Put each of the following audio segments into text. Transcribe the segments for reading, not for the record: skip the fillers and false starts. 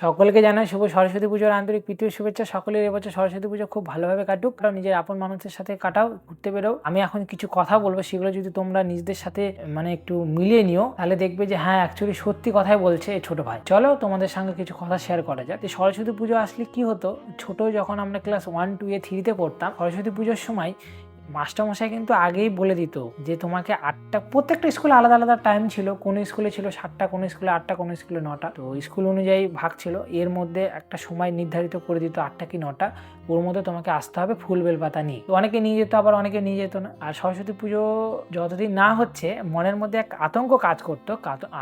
সকলকে জানাই শুভ সরস্বতী পুজোর আন্তরিক প্রীতি ও শুভেচ্ছা। সকলের এবছর সরস্বতী পুজো খুব ভালোভাবে কাটুক, কারণ নিজের আপন মানুষের সাথে কাটাও, ঘুরতে বেরো। আমি এখন কিছু কথা বলবো, সেগুলো যদি তোমরা নিজেদের সাথে একটু মিলিয়ে নিও, তাহলে দেখবে যে হ্যাঁ অ্যাকচুয়ালি সত্যি কথাই বলছে এই ছোট ভাই। চলো তোমাদের সঙ্গে কিছু কথা শেয়ার করা যায়। সরস্বতী পুজো আসলে কি হতো, ছোট যখন আমরা ক্লাস 1, 2, 3 পড়তাম, সরস্বতী পুজোর সময় মাস্টারমশাই কিন্তু আগেই বলে দিত যে তোমাকে 8টা, প্রত্যেকটা স্কুলে আলাদা আলাদা টাইম ছিল। কোনো স্কুলে ছিল 7টা, কোনো স্কুলে 8টা, কোনো স্কুলে 9টা। তো স্কুল অনুযায়ী ভাগ ছিল। এর মধ্যে একটা সময় নির্ধারিত করে দিত 8টা কি 9টা, ওর মধ্যে তোমাকে আসতে হবে ফুল বেলপাতা নিয়ে। তো অনেকে নিয়ে যেত, আবার অনেকে নিয়ে যেত না। আর সরস্বতী পুজো যতদিন না হচ্ছে, মনের মধ্যে এক আতঙ্ক কাজ করতো।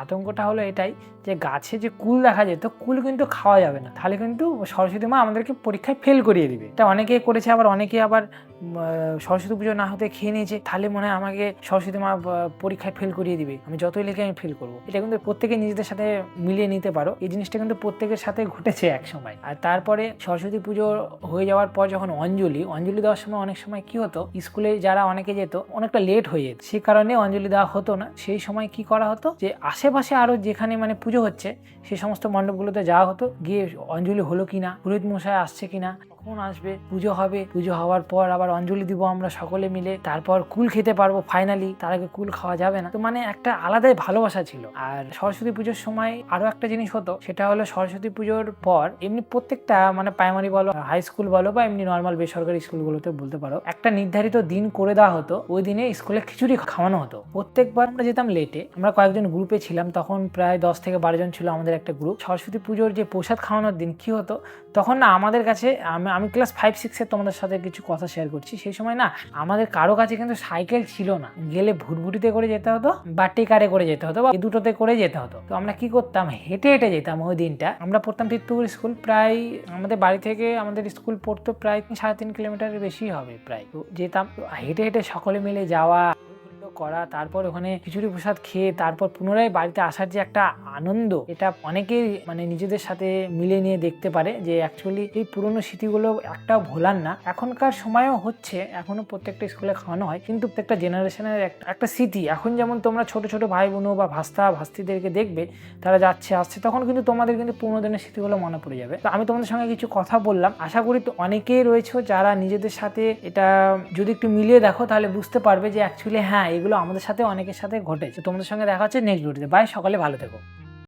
আতঙ্কটা হলো এটাই যে গাছে যে কুল দেখা যেত, কুল কিন্তু খাওয়া যাবে না, তাহলে কিন্তু সরস্বতী মা আমাদেরকে পরীক্ষায় ফেল করিয়ে দিবে। এটা অনেকেই করেছে, আবার অনেকে আবার সরস্বতী পুজো না হতে খেয়ে নিয়েছে, তাহলে মনে হয় আমাকে সরস্বতী মা পরীক্ষায় ফেল করিয়ে দিবে, আমি যতই লিখে আমি ফেল করবো। এটা কিন্তু প্রত্যেকে নিজেদের সাথে মিলিয়ে নিতে পারো। এই জিনিসটা কিন্তু প্রত্যেকের সাথে ঘটেছে এক সময়। আর তারপরে সরস্বতী পুজো হয়ে যাওয়ার পর যখন অঞ্জলি দেওয়ার সময় অনেক সময় কি হতো, স্কুলে যারা অনেকে যেত অনেকটা লেট হয়ে যেত, সেই কারণে অঞ্জলি দেওয়া হতো না। সেই সময় কি করা হতো, যে আশেপাশে আরো যেখানে পুজো হচ্ছে সেই সমস্ত মণ্ডপগুলোতে যাওয়া হতো, গিয়ে অঞ্জলি হলো কিনা, পুরোহিত মশাই আসছে কিনা, কখন আসবে, পুজো হবে, পুজো হওয়ার পর আবার অঞ্জলি দিব আমরা সকলে মিলে, তারপর কুল খেতে পারবো ফাইনালি। তার আগে কুল খাওয়া যাবে না। তো একটা আলাদাই ভালোবাসা ছিল। আর সরস্বতী পুজোর সময় আরো একটা জিনিস হতো, সেটা হলো সরস্বতী পুজোর পর এমনি প্রত্যেকটা প্রাইমারি বলো, হাই স্কুল বলো, বা এমনি নর্মাল বেসরকারি স্কুলগুলোতে বলতে পারো, একটা নির্ধারিত দিন করে দেওয়া হতো। ওই দিনে স্কুলে খিচুড়ি খাওয়ানো হতো। প্রত্যেকবার আমরা যেতাম লেটে, আমরা কয়েকজন গ্রুপে ছিলাম, তখন প্রায় 10 থেকে 12 জন ছিল আমাদের একটা গ্রুপ। সরস্বতী পুজোর যে প্রসাদ খাওয়ানোর দিন কি হতো, তখন আমাদের কাছে, আমি ক্লাস 5-6 তোমাদের সাথে কিছু কথা শেয়ার করছি, সেই সময় আমাদের কারো কাছে কিন্তু সাইকেল ছিল না। গেলে ভুটভুটিতে করে যেতে হতো, বা টেকারে করে যেতে হতো, বা এই দুটোতে করে যেতে হতো। তো আমরা কি করতাম, হেঁটে হেঁটে যেতাম। ওই দিনটা আমরা পড়তাম তীর্থপুর স্কুল, প্রায় আমাদের বাড়ি থেকে আমাদের স্কুল পড়তো প্রায় 3.5 কিলোমিটারের বেশি হবে প্রায়। তো যেতাম, হেঁটে হেঁটে সকলে মিলে যাওয়া করা, তারপর ওখানে খিচুড়ি প্রসাদ খেয়ে তারপর পুনরায় বাড়িতে আসার যে একটা আনন্দ, এটা অনেকেই নিজেদের সাথে মিলে নিয়ে দেখতে পারে যে অ্যাকচুয়ালি এই পুরনো স্মৃতিগুলো একটাও ভোলার না। এখনকার সময়ও হচ্ছে, এখনো প্রত্যেকটা স্কুলে খাওয়ানো হয়, কিন্তু প্রত্যেকটা জেনারেশনের একটা স্মৃতি। এখন যেমন তোমরা ছোট ছোট ভাই বোন বা ভাস্তিদেরকে দেখবে, তারা যাচ্ছে আসছে, তখন কিন্তু তোমাদের কিন্তু পুরোনো দিনের স্মৃতিগুলো মনে পড়ে যাবে। তো আমি তোমাদের সঙ্গে কিছু কথা বললাম, আশা করি তো অনেকেই রয়েছে যারা নিজেদের সাথে এটা যদি একটু মিলিয়ে দেখো, তাহলে বুঝতে পারবে যে অ্যাকচুয়ালি হ্যাঁ, এগুলো আমাদের সাথে অনেকের সাথে ঘটেছে। তোমাদের সঙ্গে দেখা হচ্ছে নেক্সট ভিডিওতে। বাই, সকালে ভালো থেকো।